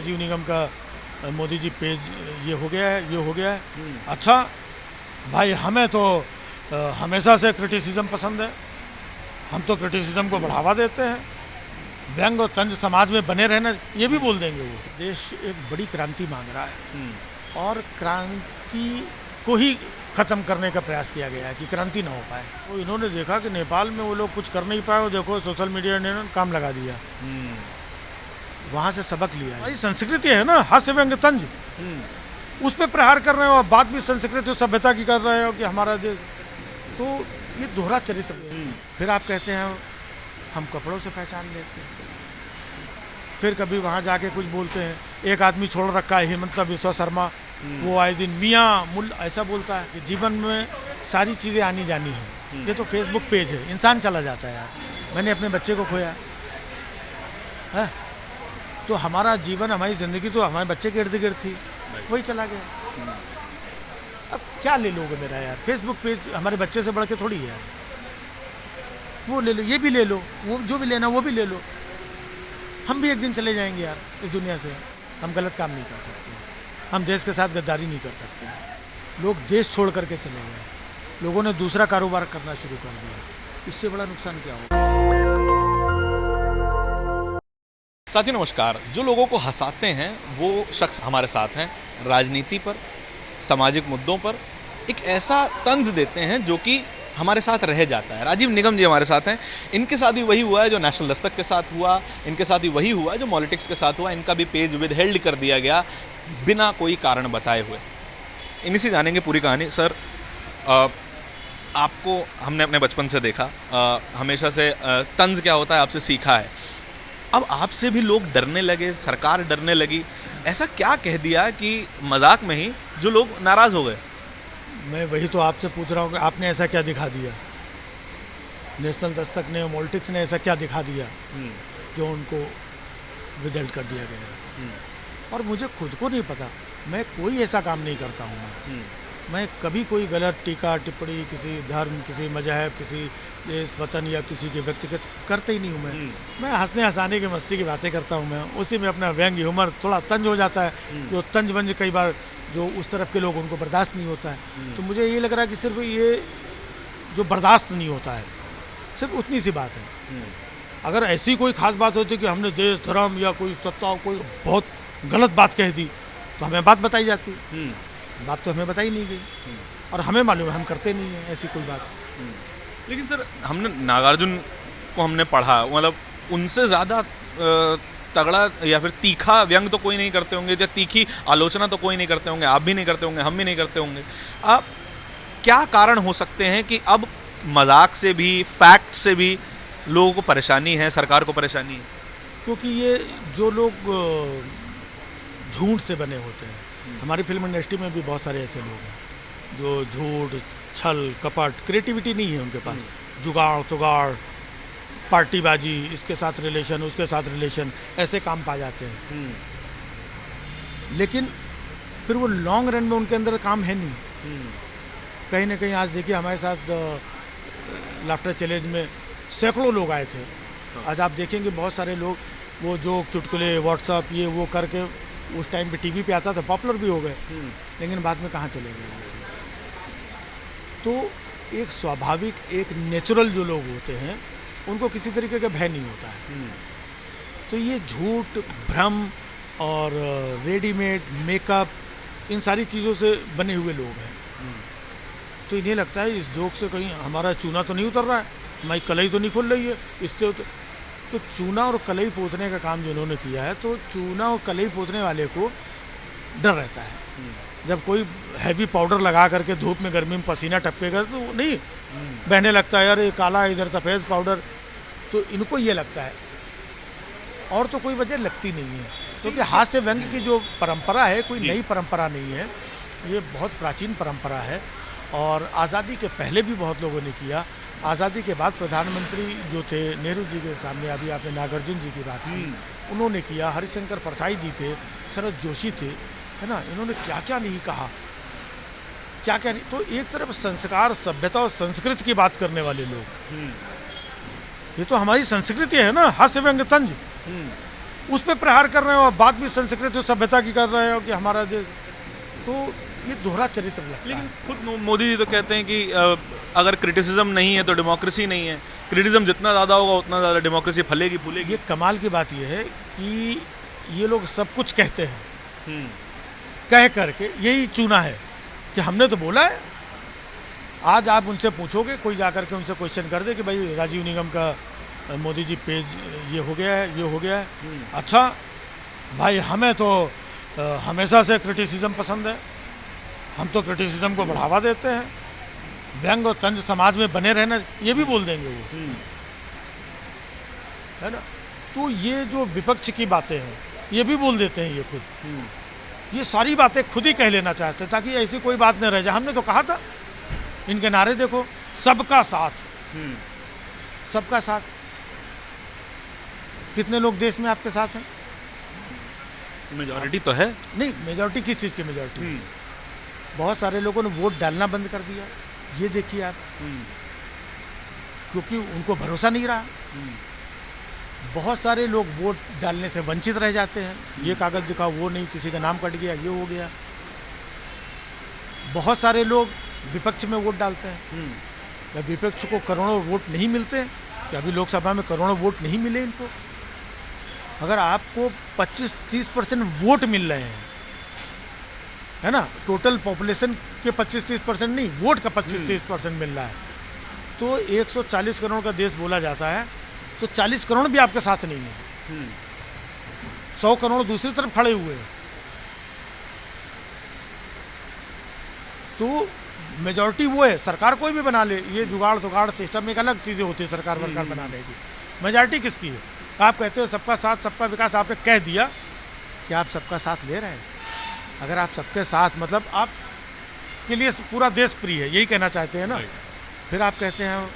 राजीव निगम का मोदी जी पेज ये हो गया है। अच्छा भाई, हमें तो हमेशा से क्रिटिसिज्म पसंद है। हम तो क्रिटिसिज्म को बढ़ावा देते हैं। व्यंग और तंज समाज में बने रहना, ये भी बोल देंगे वो। देश एक बड़ी क्रांति मांग रहा है और क्रांति को ही खत्म करने का प्रयास किया गया है कि क्रांति ना हो पाए। तो इन्होंने देखा कि नेपाल में वो लोग कुछ कर नहीं पाए, देखो सोशल मीडिया ने काम लगा दिया। वहां से सबक लिया। हमारी संस्कृति है ना, हास्य व्यंग तंज, उस पर प्रहार कर रहे हो और बात भी संस्कृति और सभ्यता की कर रहे हो कि हमारा देश। तो ये दोहरा चरित्र है। फिर आप कहते हैं हम कपड़ों से पहचान लेते हैं, फिर कभी वहां जाके कुछ बोलते हैं। एक आदमी छोड़ रखा है, हिमंता बिस्वा शर्मा, वो आए दिन मियाँ मुल ऐसा बोलता है कि जीवन में सारी चीज़ें आनी जानी है। ये तो फेसबुक पेज है, इंसान चला जाता है यार। मैंने अपने बच्चे को खोया है, तो हमारा जीवन, हमारी ज़िंदगी तो हमारे बच्चे के इर्द गिर्द थी, वही चला गया। अब क्या ले लोगे मेरा यार? फेसबुक पेज हमारे बच्चे से बढ़ के थोड़ी है यार। वो ले लो, ये भी ले लो, वो जो भी लेना वो भी ले लो। हम भी एक दिन चले जाएंगे यार इस दुनिया से। हम गलत काम नहीं कर सकते, हम देश के साथ गद्दारी नहीं कर सकते। लोग देश छोड़ करके चले गए, लोगों ने दूसरा कारोबार करना शुरू कर दिया। इससे बड़ा नुकसान क्या होगा? साथियों नमस्कार। जो लोगों को हंसाते हैं वो शख्स हमारे साथ हैं। राजनीति पर, सामाजिक मुद्दों पर एक ऐसा तंज देते हैं जो कि हमारे साथ रह जाता है। राजीव निगम जी हमारे साथ हैं। इनके साथ भी वही हुआ है जो नेशनल दस्तक के साथ हुआ, इनके साथ भी वही हुआ है जो पॉलिटिक्स के साथ हुआ। इनका भी पेज विदहेल्ड कर दिया गया बिना कोई कारण बताए हुए। इन्हीं से जानेंगे पूरी कहानी। सर, आपको हमने अपने बचपन से देखा, हमेशा से तंज क्या होता है आपसे सीखा है। अब आपसे भी लोग डरने लगे, सरकार डरने लगी। ऐसा क्या कह दिया कि मजाक में ही जो लोग नाराज़ हो गए? मैं वही तो आपसे पूछ रहा हूँ कि आपने ऐसा क्या दिखा दिया? नेशनल दस्तक ने, पॉलिटिक्स ने ऐसा क्या दिखा दिया जो उनको विदल्ट कर दिया गया? और मुझे खुद को नहीं पता, मैं कोई ऐसा काम नहीं करता हूँ। मैं कभी कोई गलत टीका टिप्पणी किसी धर्म, किसी मजहब, किसी देश वतन या किसी के व्यक्तिगत करते ही नहीं हूँ। मैं हंसने हंसाने की, मस्ती की बातें करता हूँ। मैं उसी में अपना व्यंग ह्यूमर थोड़ा तंज हो जाता है, जो तंज वंज कई बार जो उस तरफ के लोग उनको बर्दाश्त नहीं होता है। तो मुझे ये लग रहा है कि सिर्फ ये जो बर्दाश्त नहीं होता है, सिर्फ उतनी सी बात है। अगर ऐसी कोई खास बात होती कि हमने देश, धर्म या कोई सत्ता, कोई बहुत गलत बात कह दी, तो हमें बात बताई जाती। बात तो हमें बताई नहीं गई और हमें मालूम है हम करते नहीं हैं ऐसी कोई बात। लेकिन सर, हमने नागार्जुन को हमने पढ़ा, मतलब उनसे ज़्यादा तगड़ा या फिर तीखा व्यंग तो कोई नहीं करते होंगे, या तीखी आलोचना तो कोई नहीं करते होंगे। आप भी नहीं करते होंगे, हम भी नहीं करते होंगे। अब क्या कारण हो सकते हैं कि अब मजाक से भी, फैक्ट से भी लोगों को परेशानी है, सरकार को परेशानी है? क्योंकि ये जो लोग झूठ से बने होते हैं, हमारी फिल्म इंडस्ट्री में भी बहुत सारे ऐसे लोग हैं जो झूठ, छल, कपट, क्रिएटिविटी नहीं है उनके पास। जुगाड़ तुगाड़, पार्टीबाजी, इसके साथ रिलेशन, उसके साथ रिलेशन, ऐसे काम पा जाते हैं। लेकिन फिर वो लॉन्ग रन में उनके अंदर काम है नहीं। कहीं ना कहीं आज देखिए हमारे साथ लाफ्टर चैलेंज में सैकड़ों लोग आए थे। आज आप देखेंगे बहुत सारे लोग वो जोक, चुटकुले, व्हाट्सअप, ये वो करके उस टाइम पे टीवी पे आता था, पॉपुलर भी हो गए, लेकिन बाद में कहाँ चले गए? तो एक स्वाभाविक, एक नेचुरल जो लोग होते हैं उनको किसी तरीके का भय नहीं होता है। तो ये झूठ, भ्रम और रेडीमेड मेकअप, इन सारी चीज़ों से बने हुए लोग हैं। तो इन्हें लगता है इस जोक से कहीं हमारा चूना तो नहीं उतर रहा है, हमारी कलई तो नहीं खुल रही है इससे। तो चूना और कलई पोतने का काम जो उन्होंने किया है, तो चूना और कलई पोतने वाले को डर रहता है। जब कोई हैवी पाउडर लगा करके धूप में, गर्मी में पसीना टपकेगा तो नहीं बहने लगता है, यार ये काला है, इधर सफ़ेद पाउडर। तो इनको ये लगता है, और तो कोई वजह लगती नहीं है। क्योंकि हास्य व्यंग की जो परंपरा है, कोई नई परंपरा नहीं है, ये बहुत प्राचीन परंपरा है। और आज़ादी के पहले भी बहुत लोगों ने किया। आज़ादी के बाद प्रधानमंत्री जो थे नेहरू जी के सामने, अभी आपने नागार्जुन जी की बात की, उन्होंने किया। हरिशंकर परसाई जी थे, शरद जोशी थे, है ना, इन्होंने क्या क्या नहीं कहा, क्या क्या नहीं। तो एक तरफ संस्कार, सभ्यता और संस्कृति की बात करने वाले लोग, ये तो हमारी संस्कृति है ना, हास्य व्यंग तंज। उस पर प्रहार कर रहे हो और बात भी संस्कृत और सभ्यता की कर रहे हो कि हमारा देश, तो ये दोहरा चरित्र लगता लेकिन है। खुद मोदी जी तो कहते हैं कि अगर क्रिटिसिज्म नहीं है तो डेमोक्रेसी नहीं है, क्रिटिसिज्म जितना ज़्यादा होगा उतना ज़्यादा डेमोक्रेसी फलेगी फूलेगी। ये कमाल की बात ये है कि ये लोग सब कुछ कहते हैं, हम्म, कह करके यही चुना है कि हमने तो बोला है। आज आप उनसे पूछोगे, कोई जाकर के उनसे क्वेश्चन कर दे कि भाई राजीव निगम का मोदी जी पेज ये हो गया है, ये हो गया है। अच्छा भाई, हमें तो हमेशा से क्रिटिसिज्म पसंद है, हम तो क्रिटिसिज्म को बढ़ावा देते हैं, व्यंग और तंज समाज में बने रहना, ये भी बोल देंगे वो, है ना। तो ये जो विपक्ष की बातें हैं ये भी बोल देते हैं ये खुद, ये सारी बातें खुद ही कह लेना चाहते हैं ताकि ऐसी कोई बात न रह जाए। हमने तो कहा था, इनके नारे देखो, सबका साथ, सबका साथ। कितने लोग देश में आपके साथ हैं? मेजॉरिटी तो है। नहीं, मेजॉरिटी किस चीज़ की मेजॉरिटी? बहुत सारे लोगों ने वोट डालना बंद कर दिया, ये देखिए आप, क्योंकि उनको भरोसा नहीं रहा। बहुत सारे लोग वोट डालने से वंचित रह जाते हैं, ये कागज़ दिखाओ, वो नहीं, किसी का नाम कट गया, ये हो गया। बहुत सारे लोग विपक्ष में वोट डालते हैं, या विपक्ष को करोड़ों वोट नहीं मिलते, कि अभी लोकसभा में करोड़ों वोट नहीं मिले इनको। अगर आपको 25-30% वोट मिल रहे हैं, है ना, टोटल पॉपुलेशन के 25-30% नहीं, वोट का 25-30% मिल रहा है, तो 140 करोड़ का देश बोला जाता है, तो 40 करोड़ भी आपके साथ नहीं है, 100 करोड़ दूसरी तरफ खड़े हुए हैं। तो मेजॉरिटी वो है, सरकार कोई भी बना ले, ये जुगाड़ दुगाड़ सिस्टम एक अलग चीज़ें होती है सरकार वरकार बनाने की। मेजॉरिटी किसकी है? आप कहते हो सबका साथ सबका विकास, आपने कह दिया कि आप सबका साथ ले रहे हैं। अगर आप सबके साथ मतलब आप के लिए पूरा देश प्रिय है, यही कहना चाहते हैं ना, फिर आप कहते हैं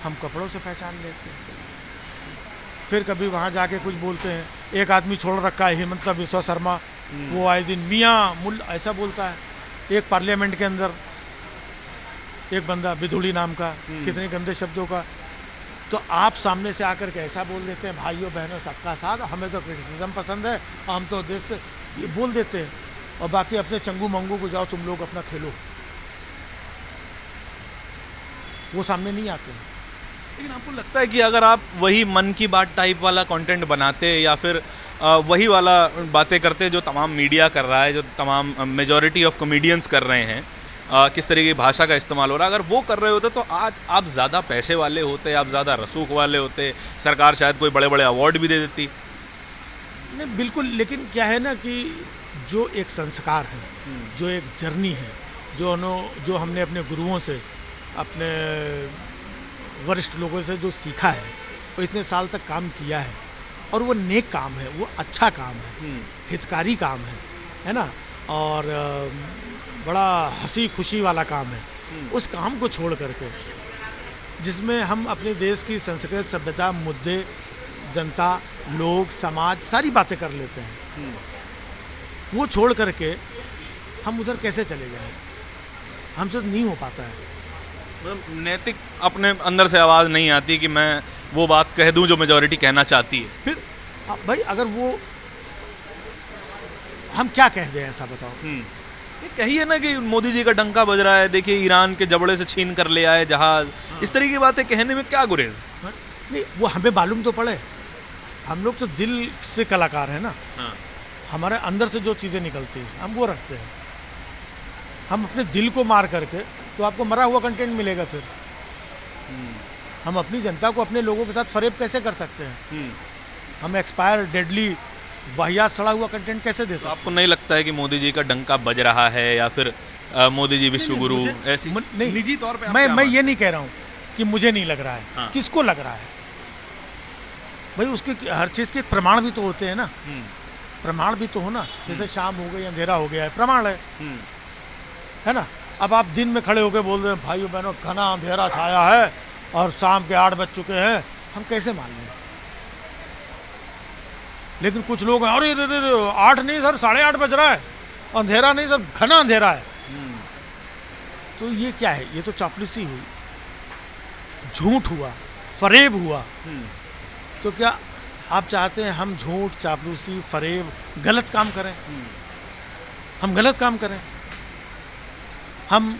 हम कपड़ों से पहचान लेते हैं। फिर कभी वहाँ जाके कुछ बोलते हैं, एक आदमी छोड़ रखा है हिमंता बिस्वा शर्मा, वो आए दिन मियाँ मुल ऐसा बोलता है। एक पार्लियामेंट के अंदर एक बंदा बिधुड़ी नाम का, कितने गंदे शब्दों का, तो आप सामने से आकर के ऐसा बोल देते हैं, भाइयों बहनों सबका साथ, हमें तो क्रिटिसिज्म पसंद है, हम तो देश से, ये बोल देते हैं, और बाकी अपने चंगू मंगू को जाओ तुम लोग अपना खेलो, वो सामने नहीं आते हैं। लेकिन आपको लगता है कि अगर आप वही मन की बात टाइप वाला कंटेंट बनाते या फिर वही वाला बातें करते जो तमाम मीडिया कर रहा है, जो तमाम मेजॉरिटी ऑफ कॉमेडियंस कर रहे हैं, किस तरीके की भाषा का इस्तेमाल हो रहा है, अगर वो कर रहे होते तो आज आप ज़्यादा पैसे वाले होते, आप ज़्यादा रसूख वाले होते, सरकार शायद कोई बड़े बड़े अवार्ड भी दे देती। नहीं बिल्कुल, लेकिन क्या है ना कि जो एक संस्कार है, जो एक जर्नी है, जो हमने अपने गुरुओं से, अपने वरिष्ठ लोगों से जो सीखा है, वो इतने साल तक काम किया है, और वो नेक काम है, वो अच्छा काम है, हितकारी काम है ना, और बड़ा हंसी खुशी वाला काम है। उस काम को छोड़ करके जिसमें हम अपने देश की संस्कृत सभ्यता, मुद्दे, जनता, लोग, समाज, सारी बातें कर लेते हैं, वो छोड़ करके हम उधर कैसे चले जाएं? हमसे तो नहीं हो पाता है। मतलब नैतिक अपने अंदर से आवाज़ नहीं आती कि मैं वो बात कह दूं जो मेजॉरिटी कहना चाहती है। फिर भाई अगर वो हम क्या कह दें, ऐसा बताओ। ये कहिए ना कि मोदी जी का डंका बज रहा है, देखिए ईरान के जबड़े से छीन कर ले आए जहाज, इस तरीके की बातें कहने में क्या गुरेज? नहीं, वो हमें मालूम तो पड़े, हम लोग तो दिल से कलाकार हैं ना, हमारे अंदर से जो चीज़ें निकलती हैं हम वो रखते हैं। हम अपने दिल को मार करके तो आपको मरा हुआ कंटेंट मिलेगा। फिर हम अपनी जनता को, अपने लोगों के साथ फरेब कैसे कर सकते हैं? हम एक्सपायर, डेडली, वाहियात, सड़ा हुआ कंटेंट कैसे दे सकते हैं? आपको नहीं लगता है कि मोदी जी का डंका बज रहा है या फिर मोदी जी विश्व गुरु ऐसी? नहीं, निजी तौर पे मैं ये नहीं कह रहा हूँ कि मुझे नहीं लग रहा है। हाँ। किसको लग रहा है भाई? उसके हर चीज़ के प्रमाण भी तो होते हैं ना, प्रमाण भी तो हो ना। जैसे शाम हो गई, अंधेरा हो गया है, प्रमाण है ना। अब आप दिन में खड़े होकर बोल रहे हैं भाइयों बहनों घना अंधेरा छाया है और शाम के 8 बज चुके हैं, हम कैसे मान लें? लेकिन कुछ लोग हैं, अरे 8 नहीं सर, 8:30 बज रहा है, अंधेरा नहीं सर, घना अंधेरा है। तो ये क्या है? ये तो चापलूसी हुई, झूठ हुआ, फरेब हुआ। तो क्या आप चाहते हैं हम झूठ, चापलूसी, फरेब, गलत काम करें, हम गलत काम करें। हम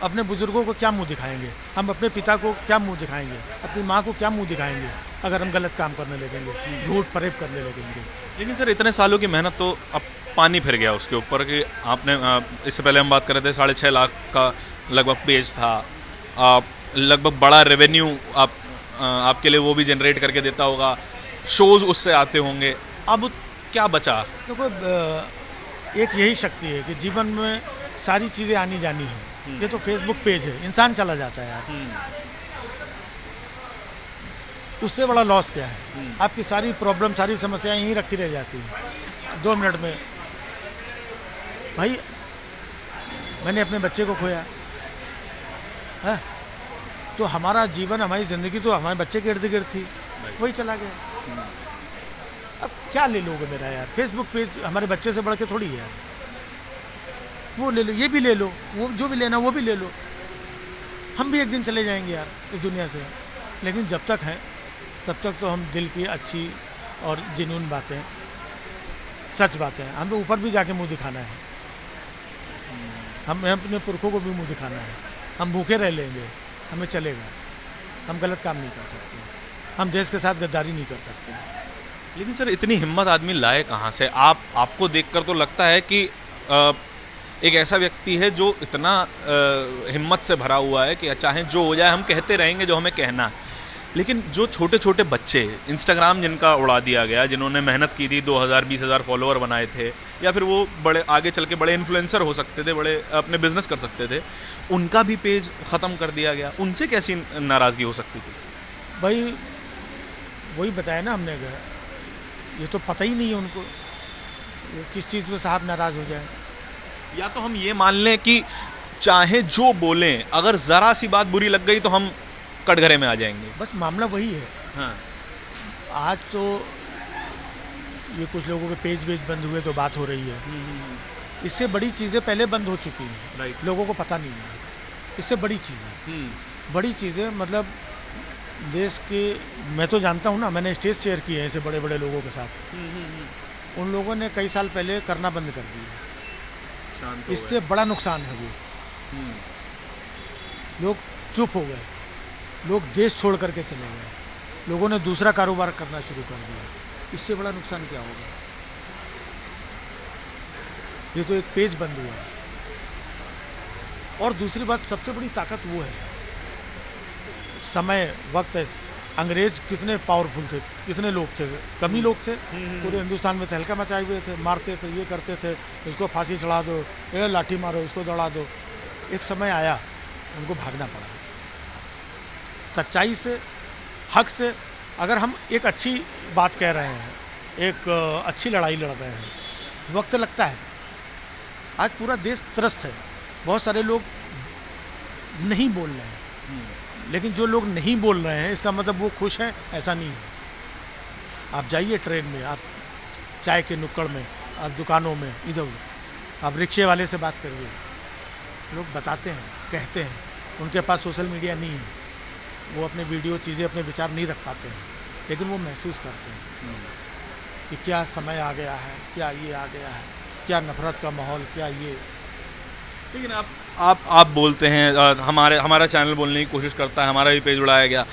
अपने बुजुर्गों को क्या मुंह दिखाएंगे, हम अपने पिता को क्या मुंह दिखाएंगे, अपनी माँ को क्या मुंह दिखाएंगे अगर हम गलत काम करने लगेंगे, झूठ फरेब करने लगेंगे। लेकिन सर इतने सालों की मेहनत तो अब पानी फिर गया उसके ऊपर कि आपने इससे पहले हम बात कर रहे थे 6.5 लाख का लगभग पेज था, आप लगभग बड़ा रेवेन्यू आपके लिए वो भी जनरेट करके देता होगा, शोज़ उससे आते होंगे, अब क्या बचा? देखो एक यही शक्ति है कि जीवन में सारी चीज़ें आनी जानी है। ये तो फेसबुक पेज है, इंसान चला जाता है यार, उससे बड़ा लॉस क्या है? आपकी सारी प्रॉब्लम, सारी समस्याएं यहीं रखी रह जाती हैं 2 मिनट में। भाई मैंने अपने बच्चे को खोया है, तो हमारा जीवन, हमारी ज़िंदगी तो हमारे बच्चे के इर्द गिर्द थी, वही चला गया। अब क्या ले लोगे मेरा यार? फेसबुक पेज हमारे बच्चे से बढ़ के थोड़ी है यार। वो ले लो, ये भी ले लो, वो जो भी लेना वो भी ले लो। हम भी एक दिन चले जाएंगे यार इस दुनिया से, लेकिन जब तक हैं तब तक तो हम दिल की अच्छी और जेन्युइन बातें, सच बातें, हमें ऊपर भी जाके मुंह दिखाना है, हमें अपने पुरखों को भी मुंह दिखाना है। हम भूखे रह लेंगे, हमें चलेगा, हम गलत काम नहीं कर सकते, हम देश के साथ गद्दारी नहीं कर सकते। लेकिन सर इतनी हिम्मत आदमी लाए कहाँ से? आपको देखकर तो लगता है कि एक ऐसा व्यक्ति है जो इतना हिम्मत से भरा हुआ है कि चाहे जो हो जाए हम कहते रहेंगे जो हमें कहना है। लेकिन जो छोटे छोटे बच्चे, इंस्टाग्राम जिनका उड़ा दिया गया, जिन्होंने मेहनत की थी, 2000-20,000 फॉलोअर बनाए थे, या फिर वो बड़े आगे चल के बड़े इन्फ्लुएंसर हो सकते थे, बड़े अपने बिजनेस कर सकते थे, उनका भी पेज ख़त्म कर दिया गया। उनसे कैसी नाराज़गी हो सकती थी? भाई वही बताया ना हमने, ये तो पता ही नहीं है उनको वो किस चीज़ में साहब नाराज़ हो जाए। या तो हम ये मान लें कि चाहे जो बोलें, अगर ज़रा सी बात बुरी लग गई तो हम कटघरे में आ जाएंगे। बस मामला वही है। हाँ। आज तो ये कुछ लोगों के पेज वेज बंद हुए तो बात हो रही है, इससे बड़ी चीज़ें पहले बंद हो चुकी हैं। राइट। लोगों को पता नहीं है, इससे बड़ी चीज़ें, बड़ी चीज़ें मतलब देश के, मैं तो जानता हूँ ना, मैंने स्टेज शेयर किए हैं ऐसे बड़े बड़े लोगों के साथ, उन लोगों ने कई साल पहले करना बंद कर दिया। इससे बड़ा नुकसान है वो, लोग चुप हो गए, लोग देश छोड़ करके चले गए, लोगों ने दूसरा कारोबार करना शुरू कर दिया। इससे बड़ा नुकसान क्या होगा? ये तो एक पेज बंद हुआ है। और दूसरी बात, सबसे बड़ी ताकत वो है समय, वक्त है। अंग्रेज कितने पावरफुल थे, कितने लोग थे, कम ही लोग थे। पूरे हिंदुस्तान में तहलका मचाए हुए थे, मारते थे, ये करते थे, इसको फांसी चढ़ा दो, ये लाठी मारो, इसको दौड़ा दो। एक समय आया उनको भागना पड़ा। सच्चाई से, हक से, अगर हम एक अच्छी बात कह रहे हैं, एक अच्छी लड़ाई लड़ रहे हैं, वक्त लगता है। आज पूरा देश त्रस्त है, बहुत सारे लोग नहीं बोल रहे हैं, लेकिन जो लोग नहीं बोल रहे हैं इसका मतलब वो खुश हैं, ऐसा नहीं है। आप जाइए ट्रेन में, आप चाय के नुक्कड़ में, आप दुकानों में, इधर उधर, आप रिक्शे वाले से बात करिए, लोग बताते हैं, कहते हैं। उनके पास सोशल मीडिया नहीं है, वो अपने वीडियो, चीज़ें, अपने विचार नहीं रख पाते हैं, लेकिन वो महसूस करते हैं कि क्या समय आ गया है, क्या ये आ गया है, क्या नफरत का माहौल, क्या ये। लेकिन आप बोलते हैं, हमारा चैनल बोलने की कोशिश करता है, हमारा भी पेज उड़ाया गया।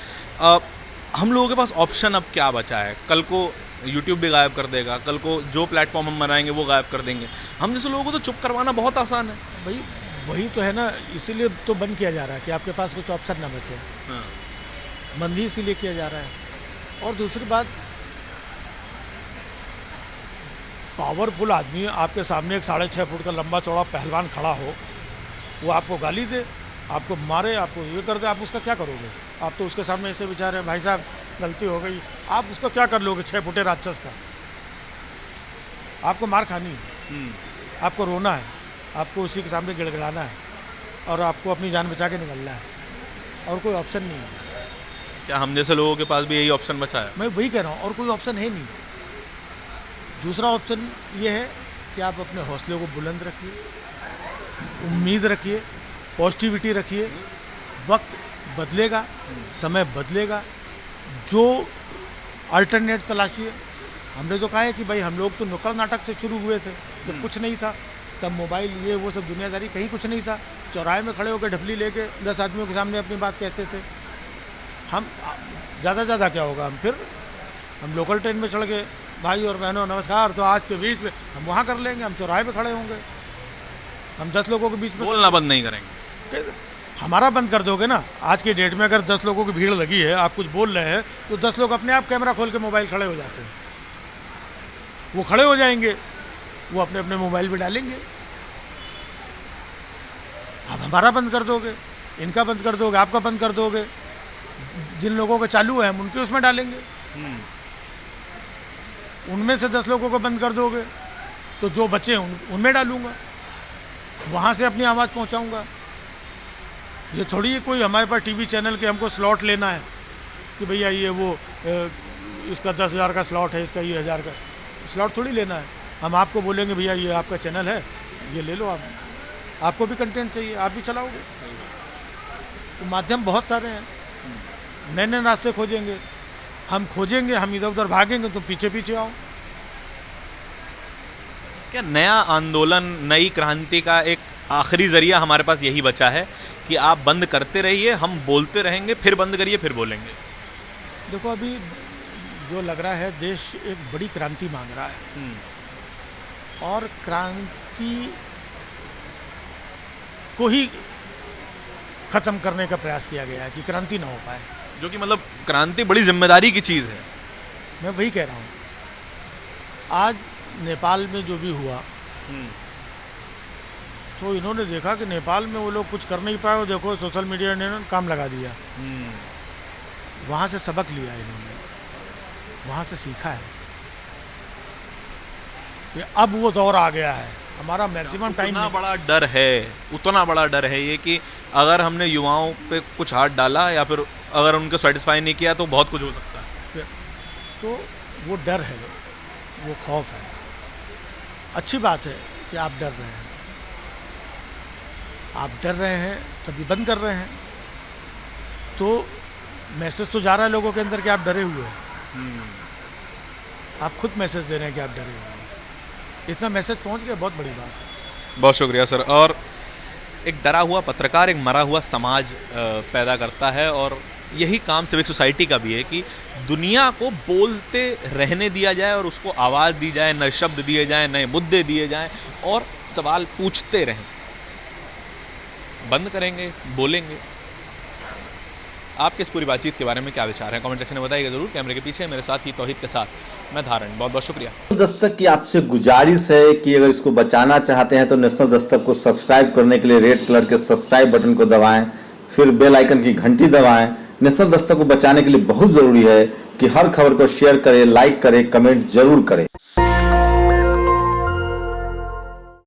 हम लोगों के पास ऑप्शन अब क्या बचा है? कल को यूट्यूब भी गायब कर देगा, कल को जो प्लेटफॉर्म हम बनाएंगे वो गायब कर देंगे। हम जैसे लोगों को तो चुप करवाना बहुत आसान है। भाई वही तो है ना, इसीलिए तो बंद किया जा रहा है कि आपके पास कुछ ऑप्शन ना बचे। हाँ। बंद ही इसीलिए किया जा रहा है। और दूसरी बात, पावरफुल आदमी आपके सामने, एक 6.5 फुट का लंबा चौड़ा पहलवान खड़ा हो, वो आपको गाली दे, आपको मारे, आपको ये कर दे, आप उसका क्या करोगे? आप तो उसके सामने ऐसे विचार हैं, भाई साहब गलती हो गई, आप उसका क्या कर लोगे? 6 फुटे राक्षस का। आपको मार खानी है, आपको रोना है, आपको उसी के सामने गिड़गिड़ाना है, और आपको अपनी जान बचा के निकलना है, और कोई ऑप्शन नहीं है। क्या हम जैसे लोगों के पास भी यही ऑप्शन बचा है? मैं वही कह रहा हूँ, और कोई ऑप्शन है नहीं। दूसरा ऑप्शन ये है कि आप अपने हौसले को बुलंद रखिए, उम्मीद रखिए, पॉजिटिविटी रखिए। वक्त बदलेगा, समय बदलेगा, जो अल्टरनेट तलाशिए। हमने तो कहा है कि भाई हम लोग तो नुक्कड़ नाटक से शुरू हुए थे, जब कुछ नहीं था, तब मोबाइल ये वो सब दुनियादारी कहीं कुछ नहीं था। चौराहे में खड़े होकर ढपली लेके 10 आदमियों के सामने अपनी बात कहते थे। हम ज़्यादा क्या होगा, हम लोकल ट्रेन में चढ़ गए, भाई और बहनों नमस्कार, तो आज के बीच में हम वहाँ कर लेंगे, हम चौराहे पे खड़े होंगे, हम 10 लोगों के बीच में बोलना बंद नहीं करेंगे। हमारा बंद कर दोगे ना। आज की डेट में अगर 10 लोगों की भीड़ लगी है, आप कुछ बोल रहे हैं, तो 10 लोग अपने आप कैमरा खोल के मोबाइल खड़े हो जाते हैं। वो खड़े हो जाएंगे, वो अपने अपने मोबाइल में डालेंगे। आप हमारा बंद कर दोगे, इनका बंद कर दोगे, आपका बंद कर दोगे, जिन लोगों का चालू है हम उनके उसमें डालेंगे। उनमें से 10 लोगों को बंद कर दोगे तो जो बचे हैं उनमें डालूंगा, वहाँ से अपनी आवाज़ पहुँचाऊँगा। ये थोड़ी है कोई हमारे पास टीवी चैनल के हमको स्लॉट लेना है कि भैया ये वो इसका 10,000 का स्लॉट है, इसका ये 1,000 का स्लॉट थोड़ी लेना है। हम आपको बोलेंगे भैया ये आपका चैनल है, ये ले लो, आपको भी कंटेंट चाहिए, आप भी चलाओगे। तो माध्यम बहुत सारे हैं, नए नए रास्ते खोजेंगे, हम खोजेंगे, हम इधर उधर भागेंगे, तो पीछे पीछे आओ। क्या नया आंदोलन, नई क्रांति का एक आखिरी जरिया हमारे पास यही बचा है कि आप बंद करते रहिए, हम बोलते रहेंगे, फिर बंद करिए, फिर बोलेंगे? देखो अभी जो लग रहा है, देश एक बड़ी क्रांति मांग रहा है, और क्रांति को ही खत्म करने का प्रयास किया गया है कि क्रांति ना हो पाए। जो कि मतलब क्रांति बड़ी जिम्मेदारी की चीज़ है। मैं वही कह रहा हूँ। आज नेपाल में जो भी हुआ, तो इन्होंने देखा कि नेपाल में वो लोग कुछ कर नहीं पाए, और देखो सोशल मीडिया ने काम लगा दिया। वहाँ से सबक लिया इन्होंने, वहाँ से सीखा है कि अब वो दौर आ गया है। हमारा मैक्सिमम टाइम उतना बड़ा डर है ये कि अगर हमने युवाओं पे कुछ हाथ डाला या फिर अगर उनको सेटिस्फाई नहीं किया तो बहुत कुछ हो सकता है। तो वो डर है, वो खौफ है। अच्छी बात है कि आप डर रहे हैं, आप डर रहे हैं तभी बंद कर रहे हैं, तो मैसेज तो जा रहा है लोगों के अंदर कि आप डरे हुए हैं। आप खुद मैसेज दे रहे हैं कि आप डरे हुए हैं। इतना मैसेज पहुंच गया, बहुत बड़ी बात है। बहुत शुक्रिया सर। और एक डरा हुआ पत्रकार एक मरा हुआ समाज पैदा करता है, और यही काम सिविक सोसाइटी का भी है कि दुनिया को बोलते रहने दिया जाए और उसको आवाज़ दी जाए, नए शब्द दिए जाएं, नए मुद्दे दिए जाएं, और सवाल पूछते रहें। बंद करेंगे, बोलेंगे। आपके इस पूरी बातचीत के बारे में क्या विचार है, कमेंट सेक्शन में बताइएगा जरूर। कैमरे के पीछे मेरे साथ ही तौहीद के साथ मैं धारण। बहुत बहुत शुक्रिया। दस्तक की आपसे गुजारिश है कि अगर इसको बचाना चाहते हैं तो नेशनल दस्तक को सब्सक्राइब करने के लिए रेड कलर के सब्सक्राइब बटन को दबाएं, फिर बेल आइकन की घंटी दबाएं। नेशनल दस्तक को बचाने के लिए बहुत जरूरी है कि हर खबर को शेयर करें, लाइक करें, कमेंट जरूर करें।